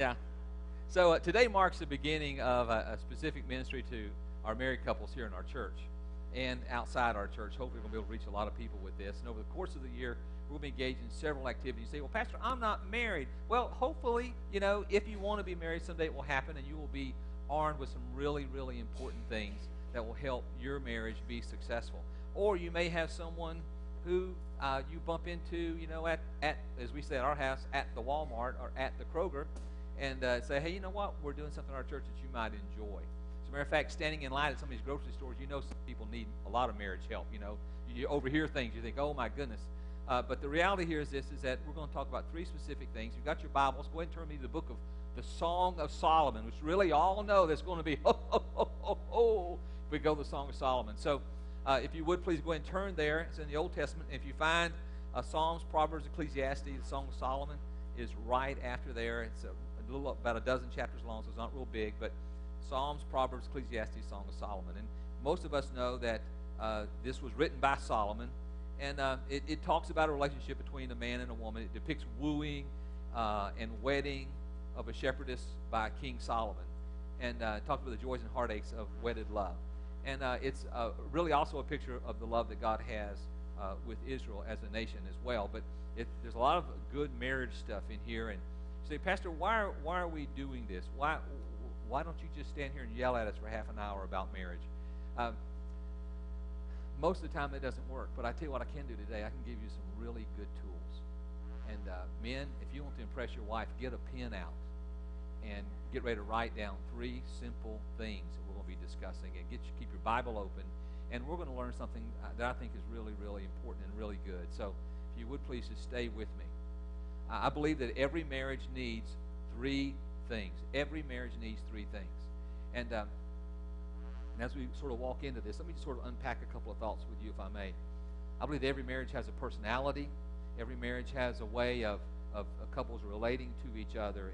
Yeah. So today marks the beginning of a specific ministry to our married couples here in our church and outside our church. Hopefully, we're going to be able to reach a lot of people with this. And over the course of the year, we'll be engaged in several activities. You say, well, Pastor, I'm not married. Well, hopefully, if you want to be married, someday it will happen, and you will be armed with some really, really important things that will help your marriage be successful. Or you may have someone who you bump into, at as we say at our house, at the Walmart or at the Kroger, and say, hey, you know what? We're doing something in our church that you might enjoy. As a matter of fact, standing in line at some of these grocery stores, some people need a lot of marriage help. You overhear things, you think, oh my goodness. But the reality here is this: is that we're going to talk about three specific things. You've got your Bibles. Go ahead and turn me to the book of the Song of Solomon, which really all know that's going to be if we go to the Song of Solomon. So if you would please go ahead and turn there. It's in the Old Testament. If you find Psalms, Proverbs, Ecclesiastes, the Song of Solomon is right after there. It's about a dozen chapters long, so it's not real big, but Psalms, Proverbs, Ecclesiastes, Song of Solomon. And most of us know that this was written by Solomon, and it talks about a relationship between a man and a woman. It depicts wooing and wedding of a shepherdess by King Solomon, and talks about the joys and heartaches of wedded love. And it's really also a picture of the love that God has with Israel as a nation as well. But there's a lot of good marriage stuff in here. And you say, Pastor, why are we doing this? Why don't you just stand here and yell at us for half an hour about marriage? Most of the time that doesn't work. But I tell you what I can do today. I can give you some really good tools. And men, if you want to impress your wife, get a pen out and get ready to write down three simple things that we're going to be discussing. And keep your Bible open. And we're going to learn something that I think is really, really important and really good. So if you would please just stay with me. I believe that every marriage needs three things. Every marriage needs three things. And as we sort of walk into this, let me just sort of unpack a couple of thoughts with you, if I may. I believe that every marriage has a personality. Every marriage has a way of couples relating to each other.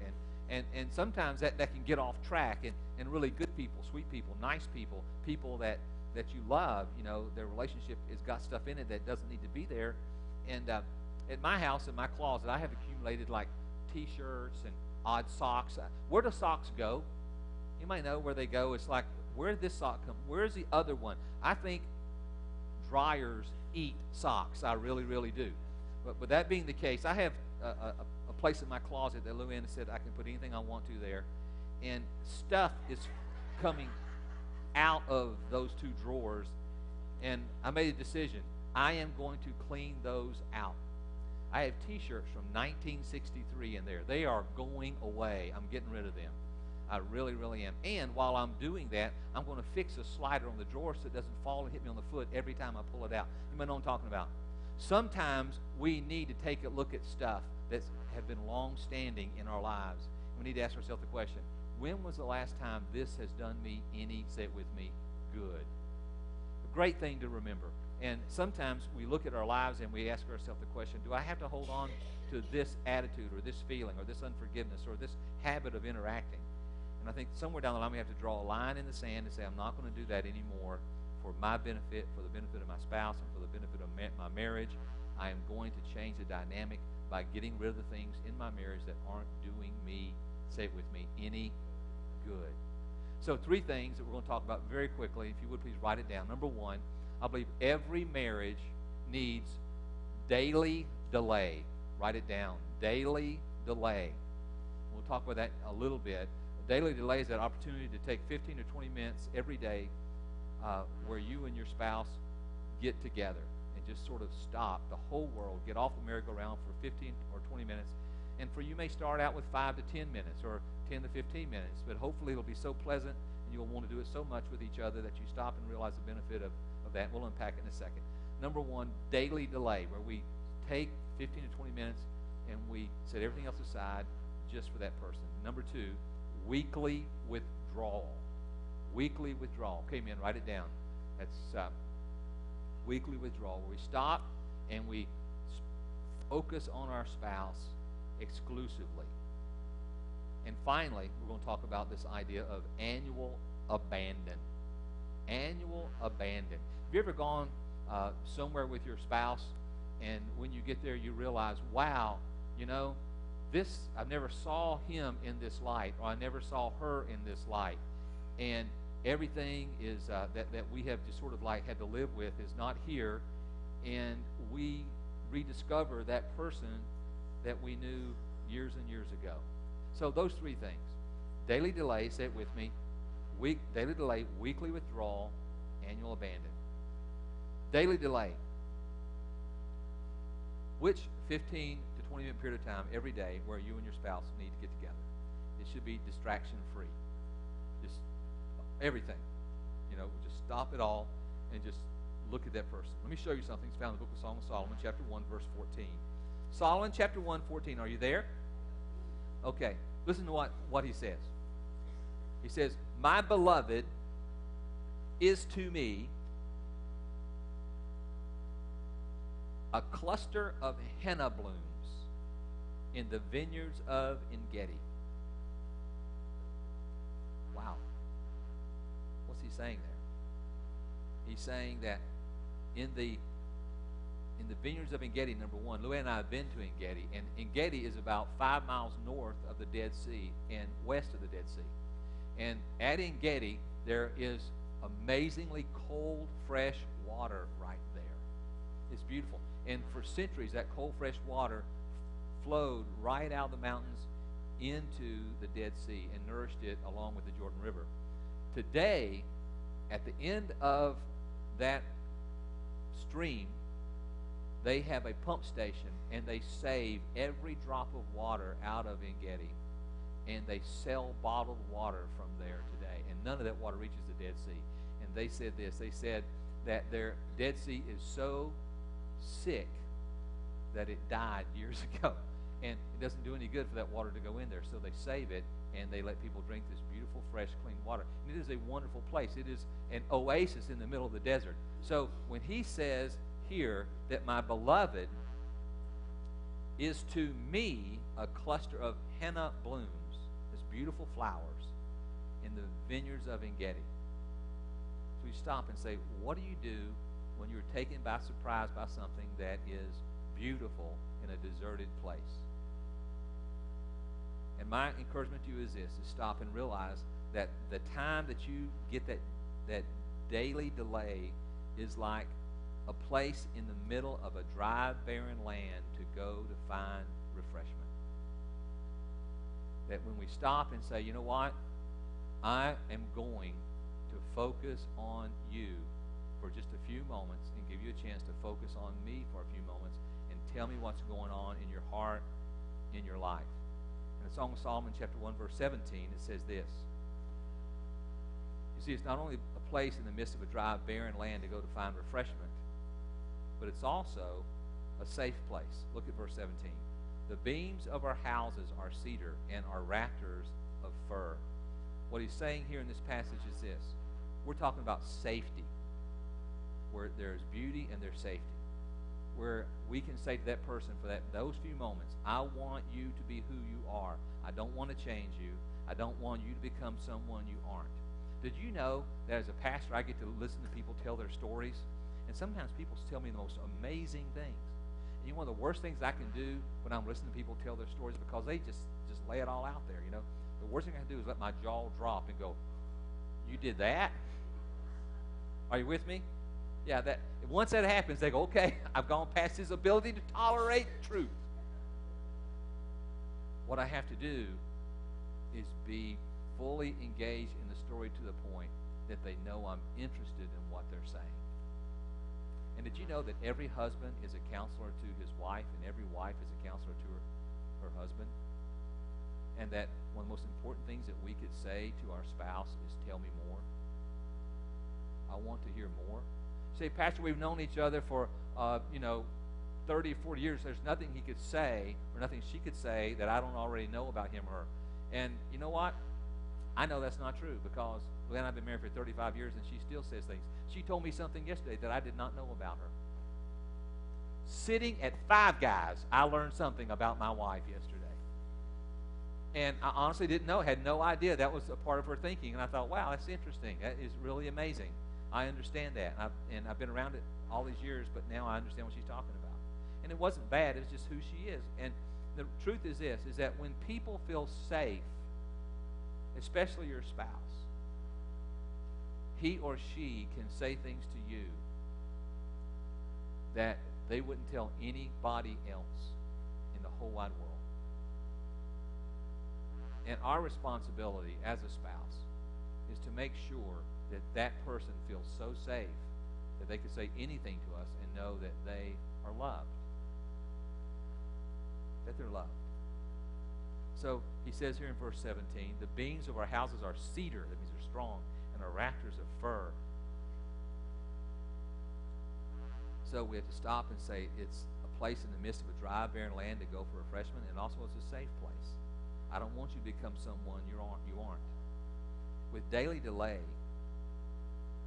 And sometimes that can get off track. And really good people, sweet people, nice people, people that you love, their relationship has got stuff in it that doesn't need to be there. And at my house, in my closet, I have accumulated like T-shirts and odd socks. Where do socks go? You might know where they go. It's like, where did this sock come? Where's the other one? I think dryers eat socks. I really, really do. But with that being the case, I have a place in my closet that Luann said I can put anything I want to there. And stuff is coming out of those two drawers. And I made a decision. I am going to clean those out. I have T-shirts from 1963 in there. They are going away. I'm getting rid of them. I really, really am. And while I'm doing that, I'm going to fix a slider on the drawer so it doesn't fall and hit me on the foot every time I pull it out. You might know what I'm talking about. Sometimes we need to take a look at stuff that have been long-standing in our lives. We need to ask ourselves the question, when was the last time this has done me any, say it with me, good? A great thing to remember. And sometimes we look at our lives and we ask ourselves the question, do I have to hold on to this attitude or this feeling or this unforgiveness or this habit of interacting? And I think somewhere down the line we have to draw a line in the sand and say, I'm not going to do that anymore for my benefit, for the benefit of my spouse, and for the benefit of my marriage. I am going to change the dynamic by getting rid of the things in my marriage that aren't doing me, say it with me, any good. So three things that we're going to talk about very quickly. If you would please write it down. Number one, I believe every marriage needs daily delay. Write it down. Daily delay. We'll talk about that a little bit. Daily delay is that opportunity to take 15 to 20 minutes every day where you and your spouse get together and just sort of stop the whole world, get off the merry-go-round for 15 or 20 minutes. And for you may start out with 5 to 10 minutes or 10 to 15 minutes, but hopefully it'll be so pleasant and you'll want to do it so much with each other that you stop and realize the benefit of that. We'll unpack it in a second. Number one, daily delay, where we take 15 to 20 minutes and we set everything else aside just for that person. Number two, weekly withdrawal. Weekly withdrawal. Okay, men, write it down. That's weekly withdrawal, where we stop and we focus on our spouse exclusively. And finally, we're going to talk about this idea of annual abandon. Annual abandon. Have you ever gone somewhere with your spouse and when you get there you realize, wow, I never saw him in this light, or I never saw her in this light. And everything is that we have just sort of like had to live with is not here, and we rediscover that person that we knew years and years ago. So those three things: daily delay, say it with me, daily delay, weekly withdrawal, annual abandon. Daily delay. Which 15 to 20 minute period of time every day where you and your spouse need to get together. It should be distraction free. Just everything. Just stop it all and just look at that person. Let me show you something. It's found in the book of Song of Solomon, chapter 1, verse 14. Solomon, chapter 1, 14. Are you there? Okay. Listen to what he says. He says, my beloved is to me a cluster of henna blooms in the vineyards of En-gedi. Wow. What's he saying there? He's saying that in the vineyards of En-gedi, number one, Louie and I have been to En-gedi, and En-gedi is about 5 miles north of the Dead Sea and west of the Dead Sea. And at En-gedi, there is amazingly cold, fresh water right there. It's beautiful. And for centuries, that cold, fresh water flowed right out of the mountains into the Dead Sea and nourished it along with the Jordan River. Today, at the end of that stream, they have a pump station, and they save every drop of water out of En-gedi, and they sell bottled water from there today. And none of that water reaches the Dead Sea. And they said this. They said that their Dead Sea is so sick that it died years ago, and it doesn't do any good for that water to go in there, so they save it and they let people drink this beautiful, fresh, clean water. And it is a wonderful place. It is an oasis in the middle of the desert. So when he says here that my beloved is to me a cluster of henna blooms, this beautiful flowers in the vineyards of En-gedi. So we stop and say, what do you do when you're taken by surprise by something that is beautiful in a deserted place? And my encouragement to you is this, is stop and realize that the time that you get that daily delay is like a place in the middle of a dry, barren land to go to find refreshment. That when we stop and say, you know what, I am going to focus on you for just a few moments and give you a chance to focus on me for a few moments and tell me what's going on in your heart, in your life. In the Song of Solomon, chapter 1, verse 17, it says this. You see, it's not only a place in the midst of a dry, barren land to go to find refreshment, but it's also a safe place. Look at verse 17. The beams of our houses are cedar, and our rafters of fir. What he's saying here in this passage is this. We're talking about safety, where there's beauty and there's safety, where we can say to that person for those few moments, I want you to be who you are. I don't want to change you. I don't want you to become someone you aren't. Did you know that as a pastor, I get to listen to people tell their stories? And sometimes people tell me the most amazing things. And you know, one of the worst things I can do when I'm listening to people tell their stories, because they just lay it all out there, you know. The worst thing I can do is let my jaw drop and go, you did that? Are you with me? Yeah, that once that happens, they go, okay, I've gone past his ability to tolerate truth. What I have to do is be fully engaged in the story to the point that they know I'm interested in what they're saying. And did you know that every husband is a counselor to his wife, and every wife is a counselor to her husband? And that one of the most important things that we could say to our spouse is, tell me more. I want to hear more. Say, Pastor, we've known each other for, 30 or 40 years. There's nothing he could say or nothing she could say that I don't already know about him or her. And you know what? I know that's not true, because Glenn and I have been married for 35 years, and she still says things. She told me something yesterday that I did not know about her. Sitting at Five Guys, I learned something about my wife yesterday. And I honestly didn't know, had no idea that was a part of her thinking. And I thought, wow, that's interesting. That is really amazing. I understand that. And I've been around it all these years, but now I understand what she's talking about. And it wasn't bad. It was just who she is. And the truth is this, is that when people feel safe, especially your spouse, he or she can say things to you that they wouldn't tell anybody else in the whole wide world. And our responsibility as a spouse is to make sure that that person feels so safe that they can say anything to us and know that they are loved. That they're loved. So he says here in verse 17, the beams of our houses are cedar, that means they're strong, and our rafters of fir. So we have to stop and say it's a place in the midst of a dry, barren land to go for refreshment, and also it's a safe place. I don't want you to become someone you aren't. With daily delay,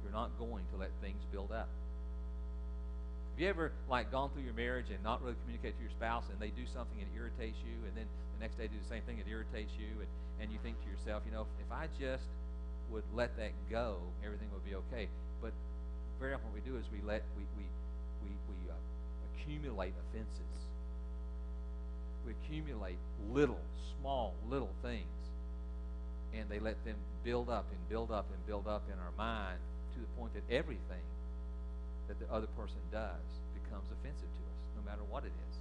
you're not going to let things build up. Have you ever gone through your marriage and not really communicate to your spouse, and they do something and it irritates you, and then the next day do the same thing, it irritates you, and you think to yourself, if I just would let that go, everything would be okay. But very often what we do is we accumulate offenses. We accumulate small little things, and they let them build up and build up and build up in our mind to the point that everything that the other person does becomes offensive to us, no matter what it is.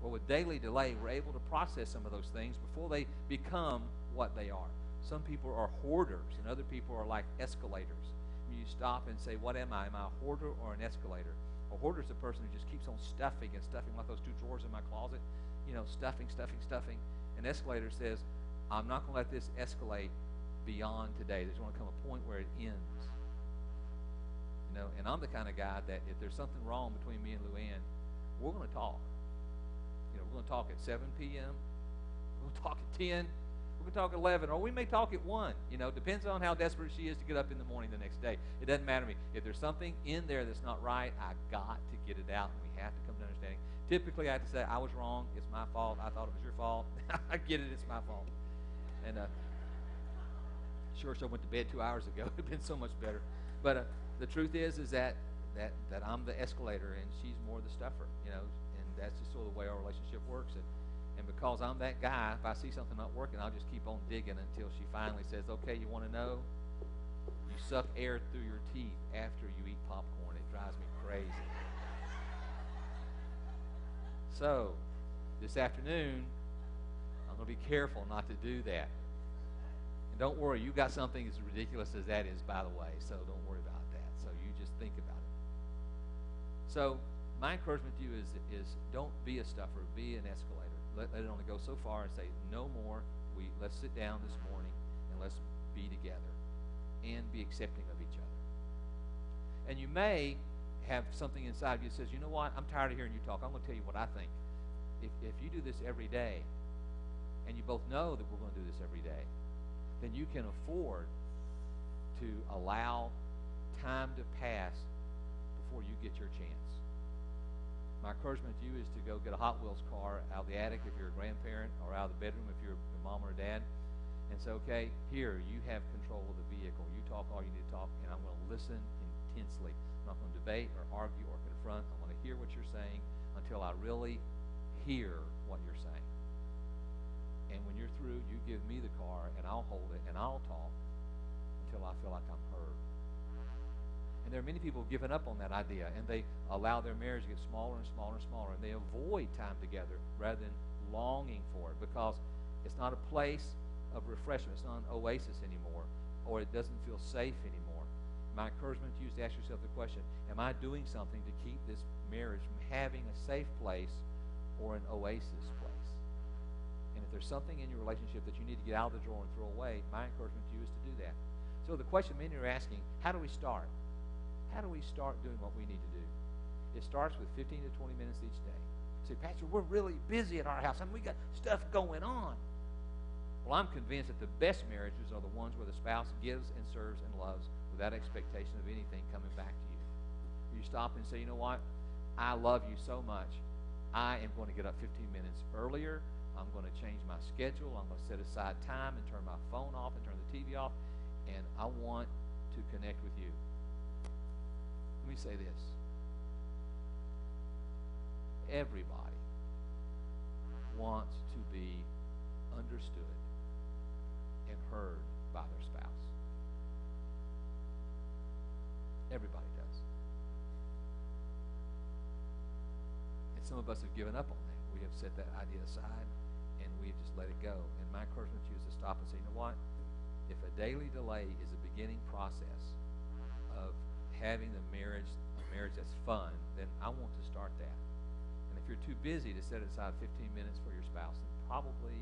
Well, with daily delay, we're able to process some of those things before they become what they are. Some people are hoarders, and other people are like escalators. When you stop and say, what am I? Am I a hoarder or an escalator? A hoarder is a person who just keeps on stuffing and stuffing, like those two drawers in my closet, stuffing. An escalator says, I'm not going to let this escalate beyond today. There's going to come a point where it ends. And I'm the kind of guy that if there's something wrong between me and Luann, we're going to talk. We're going to talk at 7 p.m. We're going to talk at 10. We're going to talk at 11. Or we may talk at 1. Depends on how desperate she is to get up in the morning the next day. It doesn't matter to me. If there's something in there that's not right, I got to get it out, and we have to come to understanding. Typically, I have to say, I was wrong. It's my fault. I thought it was your fault. I get it. It's my fault. And sure, so I went to bed 2 hours ago. It would have been so much better. But the truth is that I'm the escalator and she's more the stuffer, and that's just sort of the way our relationship works. And because I'm that guy, if I see something not working, I'll just keep on digging until she finally says, okay, you want to know? You suck air through your teeth after you eat popcorn. It drives me crazy. So, this afternoon, I'm going to be careful not to do that. And don't worry, you got something as ridiculous as that is, by the way, so don't worry about that. So you just think about it. So my encouragement to you is don't be a stuffer, be an escalator. Let it only go so far and say, no more. Let's sit down this morning and let's be together and be accepting of each other. And you may have something inside of you that says, you know what, I'm tired of hearing you talk. I'm going to tell you what I think. If you do this every day, and you both know that we're going to do this every day, then you can afford to allow time to pass before you get your chance. My encouragement to you is to go get a Hot Wheels car out of the attic if you're a grandparent, or out of the bedroom if you're a mom or a dad, and say, okay, here, you have control of the vehicle. You talk all you need to talk, and I'm going to listen intensely. I'm not going to debate or argue or confront. I'm going to hear what you're saying until I really hear what you're saying. And when you're through, you give me the car, and I'll hold it, and I'll talk until I feel like I'm heard. And there are many people giving up on that idea, and they allow their marriage to get smaller and smaller and smaller, and they avoid time together rather than longing for it, because it's not a place of refreshment. It's not an oasis anymore, or it doesn't feel safe anymore. My encouragement to you is to ask yourself the question, am I doing something to keep this marriage from having a safe place or an oasis place? And if there's something in your relationship that you need to get out of the drawer and throw away, my encouragement to you is to do that. So the question many are asking, how do we start? How do we start doing what we need to do? It starts with 15 to 20 minutes each day. You say, Pastor, we're really busy at our house. We got stuff going on. Well, I'm convinced that the best marriages are the ones where the spouse gives and serves and loves without expectation of anything coming back to you. You stop and say, you know what? I love you so much. I am going to get up 15 minutes earlier. I'm going to change my schedule. I'm going to set aside time and turn my phone off and turn the TV off. And I want to connect with you. Let me say this. Everybody wants to be understood and heard by their spouse. Everybody does. And some of us have given up on that. We have set that idea aside and we've just let it go. And my encouragement to you is to stop and say, you know what? If a daily delay is a beginning process of having a marriage that's fun, then I want to start that. And if you're too busy to set aside 15 minutes for your spouse, then probably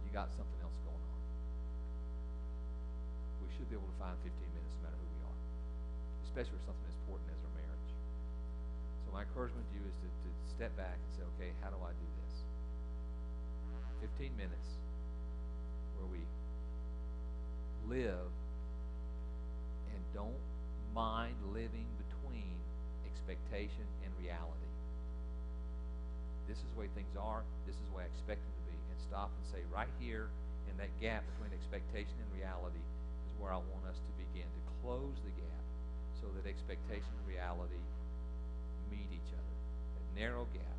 you got something else going on. We should be able to find 15 minutes no matter who we are, especially for something as important as our marriage. So my encouragement to you is to step back and say, okay, how do I do this? 15 minutes where we live and don't mind living between expectation and reality. This is the way things are. This is the way I expect them to be. And stop and say, right here in that gap between expectation and reality is where I want us to begin to close the gap so that expectation and reality meet each other. That narrow gap.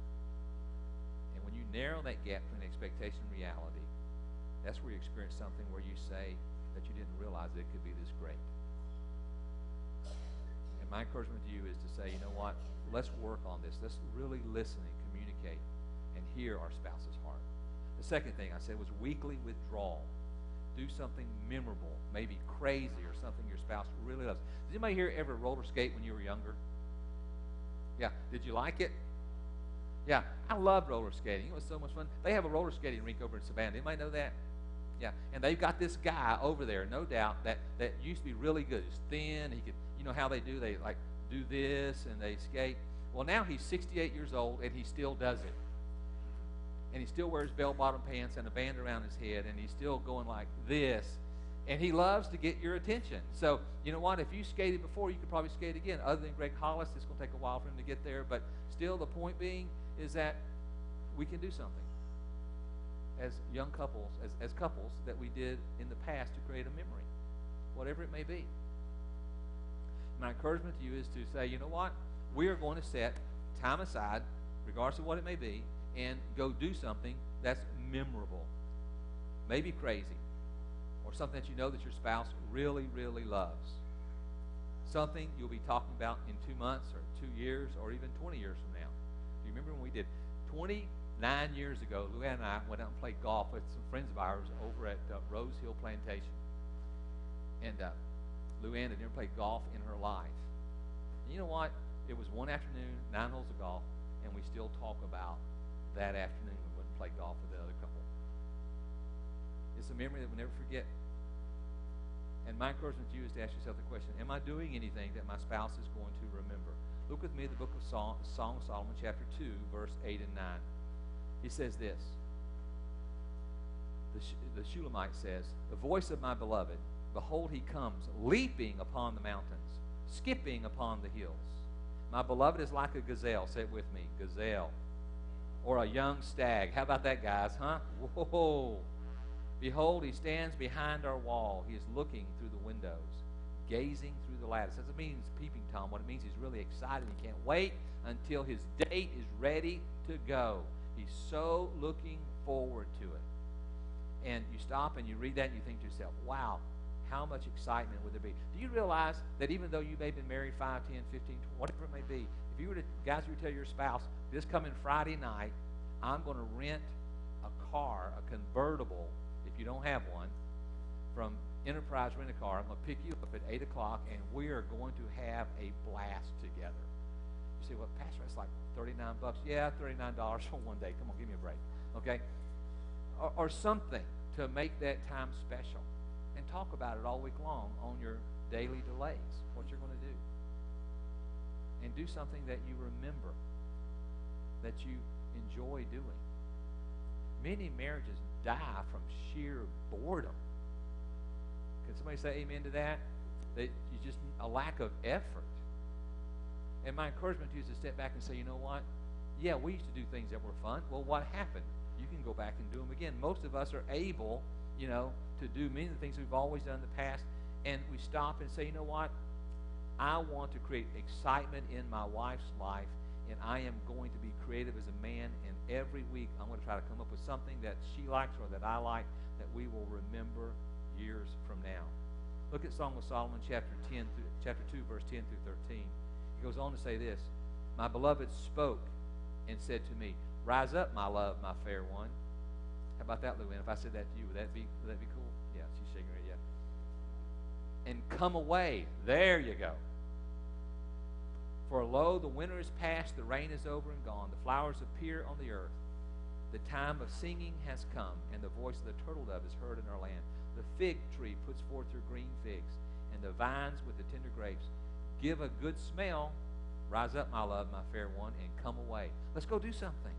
And when you narrow that gap between expectation and reality, that's where you experience something where you say that you didn't realize that it could be this great. And my encouragement to you is to say, you know what? Let's work on this. Let's really listen and communicate and hear our spouse's heart. The second thing I said was weekly withdrawal. Do something memorable, maybe crazy, or something your spouse really loves. Did anybody here ever roller skate when you were younger? Yeah. Did you like it? Yeah. I loved roller skating. It was so much fun. They have a roller skating rink over in Savannah. Anybody know that? Yeah. And they've got this guy over there, no doubt, that used to be really good. He's thin. He could, you know how they do? They like do this and they skate. Well, now he's 68 years old and he still does it. And he still wears bell-bottom pants and a band around his head, and he's still going like this. And he loves to get your attention. So, you know what? If you skated before, you could probably skate again. Other than Greg Hollis, it's going to take a while for him to get there. But still, the point being is that we can do something as young couples, as couples, that we did in the past to create a memory, whatever it may be. My encouragement to you is to say, you know what? We are going to set time aside, regardless of what it may be, and go do something that's memorable, maybe crazy, or something that you know that your spouse really, really loves. Something you'll be talking about in 2 months or 2 years or even 20 years from now. Do you remember when we did 29 years ago, Luann and I went out and played golf with some friends of ours over at Rose Hill Plantation. And Luann had never played golf in her life. And you know what? It was one afternoon, 9 holes of golf, and we still talk about that afternoon we went and played golf with the other couple. It's a memory that we'll never forget. And my encouragement to you is to ask yourself the question, am I doing anything that my spouse is going to remember? Look with me at the book of Song of Solomon, chapter 2, verse 8 and 9. He says this. The Shulamite says, the voice of my beloved, behold, he comes, leaping upon the mountains, skipping upon the hills. My beloved is like a gazelle. Say it with me, gazelle. Or a young stag. How about that, guys, huh? Whoa. Behold, he stands behind our wall. He is looking through the windows, gazing through the lattice. That doesn't mean he's peeping Tom. What it means, he's really excited. He can't wait until his date is ready to go. He's so looking forward to it. And you stop and you read that and you think to yourself, wow, how much excitement would there be? Do you realize that even though you may have been married 5, 10, 15, 20, whatever it may be, if you were to, guys, you would tell your spouse, this coming Friday night, I'm going to rent a car, a convertible, if you don't have one, from Enterprise Rent-A-Car. I'm going to pick you up at 8 o'clock, and we are going to have a blast together. You say, well, Pastor, that's like $39. Yeah, $39 for one day. Come on, give me a break. Okay? Or something to make that time special. And talk about it all week long on your daily delays, what you're going to do. And do something that you remember, that you enjoy doing. Many marriages die from sheer boredom. Can somebody say amen to that? That you just a lack of effort. And my encouragement to you is to step back and say, you know what? Yeah, we used to do things that were fun. Well, what happened? You can go back and do them again. Most of us are able, to do many of the things we've always done in the past, and we stop and say, you know what? I want to create excitement in my wife's life, and I am going to be creative as a man and every week I'm going to try to come up with something that she likes or that I like that we will remember years from now. Look at Song of Solomon chapter 2, verse 10 through 13. He goes on to say this, my beloved spoke and said to me, rise up, my love, my fair one. How about that, Luann? If I said that to you, would that be cool? Yeah, she's shaking her head. Yeah. And come away. There you go. For lo, the winter is past, the rain is over and gone, the flowers appear on the earth. The time of singing has come, and the voice of the turtle dove is heard in our land. The fig tree puts forth her green figs, and the vines with the tender grapes give a good smell. Rise up, my love, my fair one, and come away. Let's go do something.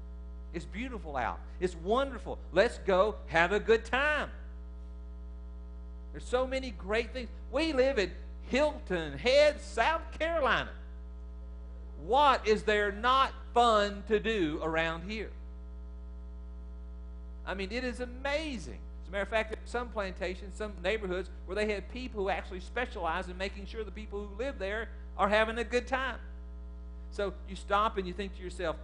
It's beautiful out. It's wonderful. Let's go have a good time. There's so many great things. We live in Hilton Head, South Carolina. What is there not fun to do around here? I mean, it is amazing. As a matter of fact, there are some plantations, some neighborhoods where they have people who actually specialize in making sure the people who live there are having a good time. So you stop and you think to yourself,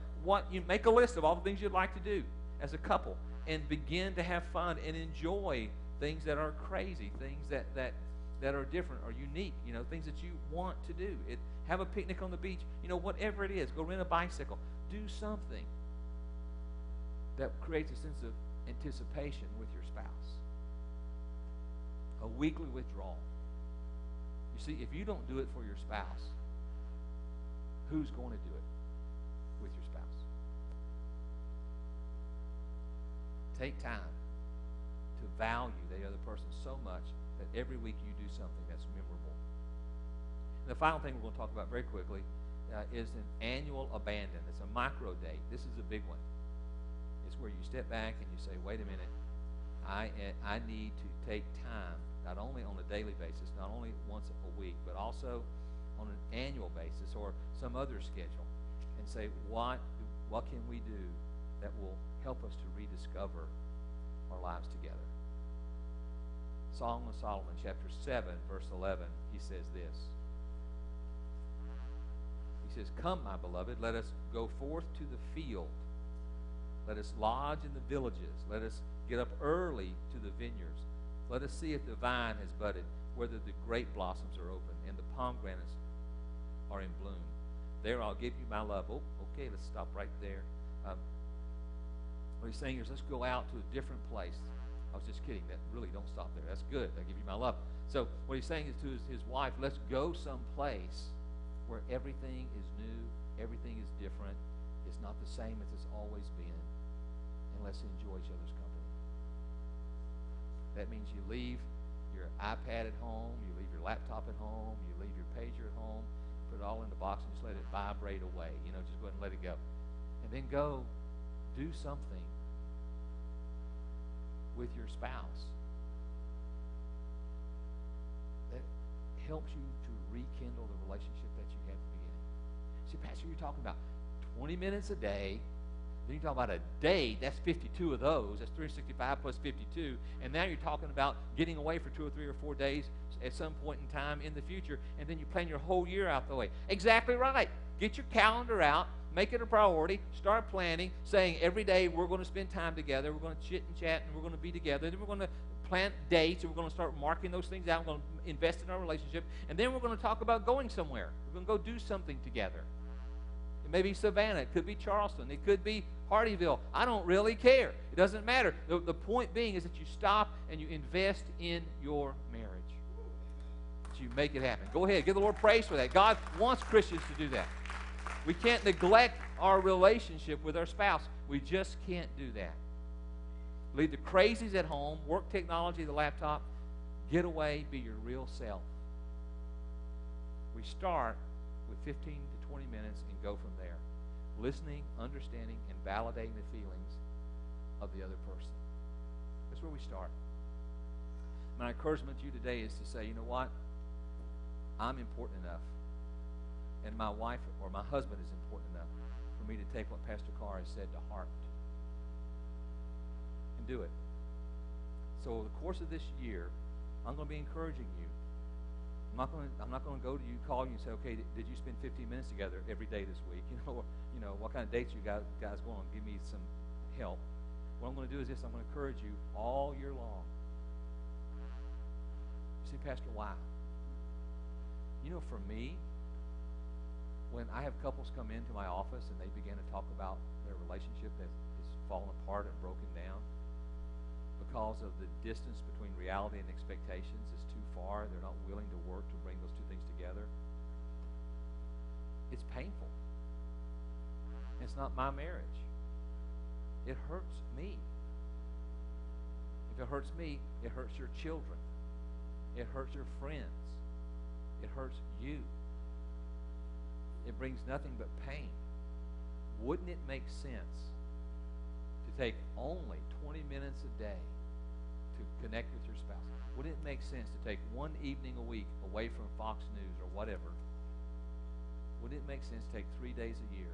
you make a list of all the things you'd like to do as a couple and begin to have fun and enjoy things that are crazy, things that are different or unique, things that you want to do. Have a picnic on the beach, whatever it is. Go rent a bicycle. Do something that creates a sense of anticipation with your spouse. A weekly withdrawal. You see, if you don't do it for your spouse, who's going to do it with your spouse? Take time to value the other person so much that every week you do something that's memorable. And the final thing we're going to talk about very quickly is an annual abandon. It's a micro date. This is a big one. It's where you step back and you say, wait a minute, I need to take time, not only on a daily basis, not only once a week, but also on an annual basis or some other schedule, and say, what can we do that will help us to rediscover our lives together? Song of Solomon, chapter 7, verse 11, he says this. He says, come, my beloved, let us go forth to the field. Let us lodge in the villages. Let us get up early to the vineyards. Let us see if the vine has budded, whether the grape blossoms are open, and the pomegranates are in bloom. There I'll give you my love. Oh, okay, let's stop right there. What he's saying is, let's go out to a different place. I was just kidding. That really, don't stop there. That's good. I'll give you my love. So what he's saying is to his wife, let's go someplace where everything is new, everything is different. It's not the same as it's always been. And let's enjoy each other's company. That means you leave your iPad at home, you leave your laptop at home, you leave your pager at home, put it all in the box and just let it vibrate away. Just go ahead and let it go. And then go do something with your spouse that helps you to rekindle the relationship that you had at the beginning. See, Pastor, you're talking about 20 minutes a day. Then you talk about a date. That's 52 of those. That's 365 plus 52. And now you're talking about getting away for 2 or 3 or 4 days at some point in time in the future. And then you plan your whole year out the way. Exactly right. Get your calendar out. Make it a priority. Start planning, saying every day we're going to spend time together. We're going to chit and chat, and we're going to be together. Then we're going to plant dates, and we're going to start marking those things out. We're going to invest in our relationship. And then we're going to talk about going somewhere. We're going to go do something together. It may be Savannah. It could be Charleston. It could be Hardyville. I don't really care. It doesn't matter. The point being is that you stop and you invest in your marriage. That you make it happen. Go ahead. Give the Lord praise for that. God wants Christians to do that. We can't neglect our relationship with our spouse. We just can't do that. Leave the crazies at home. Work technology, the laptop. Get away. Be your real self. We start with 15 to 20 minutes and go from there. Listening, understanding, and validating the feelings of the other person. That's where we start. My encouragement to you today is to say, you know what? I'm important enough, and my wife or my husband is important enough for me to take what Pastor Carr has said to heart and do it. So over the course of this year, I'm going to be encouraging you I'm not going to go to you, call you, and say, okay, did you spend 15 minutes together every day this week? What kind of dates you guys going on? Give me some help. What I'm going to do is this: I'm going to encourage you all year long. You say, Pastor, why? For me, when I have couples come into my office and they begin to talk about their relationship that is fallen apart and broken down because of the distance between reality and expectations is too far, they're not willing to work to bring those two things together, it's painful. It's not my marriage. It hurts me. If it hurts me, it hurts your children. It hurts your friends. It hurts you. It brings nothing but pain. Wouldn't it make sense to take only 20 minutes a day to connect with your spouse? Wouldn't it make sense to take one evening a week away from Fox News or whatever? Wouldn't it make sense to take 3 days a year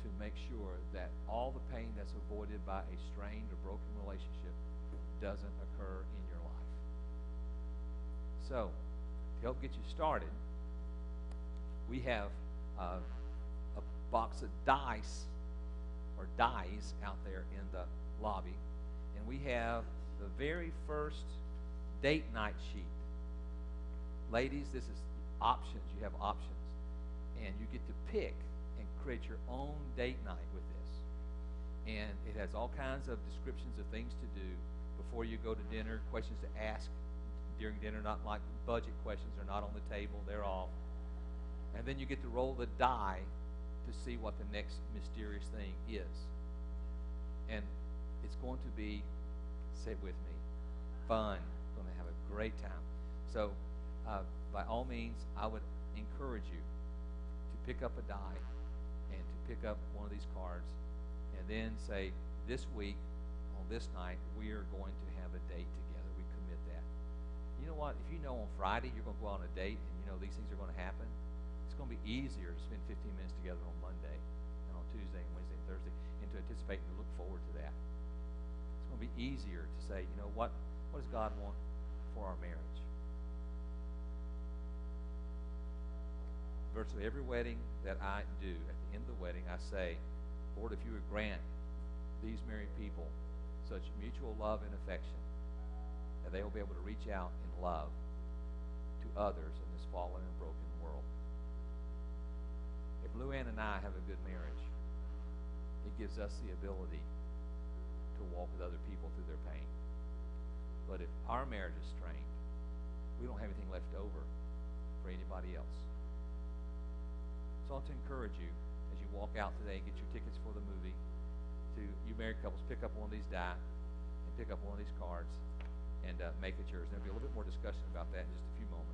to make sure that all the pain that's avoided by a strained or broken relationship doesn't occur in your life? So, to help get you started, we have a box of dice out there in the lobby, and we have the very first date night sheet. Ladies, this is options. You have options, and you get to pick and create your own date night with this. And it has all kinds of descriptions of things to do before you go to dinner, questions to ask during dinner, not like budget questions. They're not on the table. They're off. And then you get to roll the die to see what the next mysterious thing is. And it's going to be, say it with me, fun. We're going to have a great time. So, by all means, I would encourage you to pick up a die and to pick up one of these cards and then say, this week, on this night, we are going to have a date together. We commit that. You know what? If you know on Friday you're going to go out on a date and you know these things are going to happen, it's going to be easier to spend 15 minutes together on Monday and on Tuesday and Wednesday and Thursday and to anticipate and to look forward to that. It's going to be easier to say, what does God want for our marriage? Virtually every wedding that I do, at the end of the wedding, I say, Lord, if you would grant these married people such mutual love and affection that they will be able to reach out in love to others in this fallen and broken world. If Luann and I have a good marriage, it gives us the ability to walk with other people through their pain. But if our marriage is strained, we don't have anything left over for anybody else. So I want to encourage you, as you walk out today and get your tickets for the movie, you married couples, pick up one of these die and pick up one of these cards and make it yours. There'll be a little bit more discussion about that in just a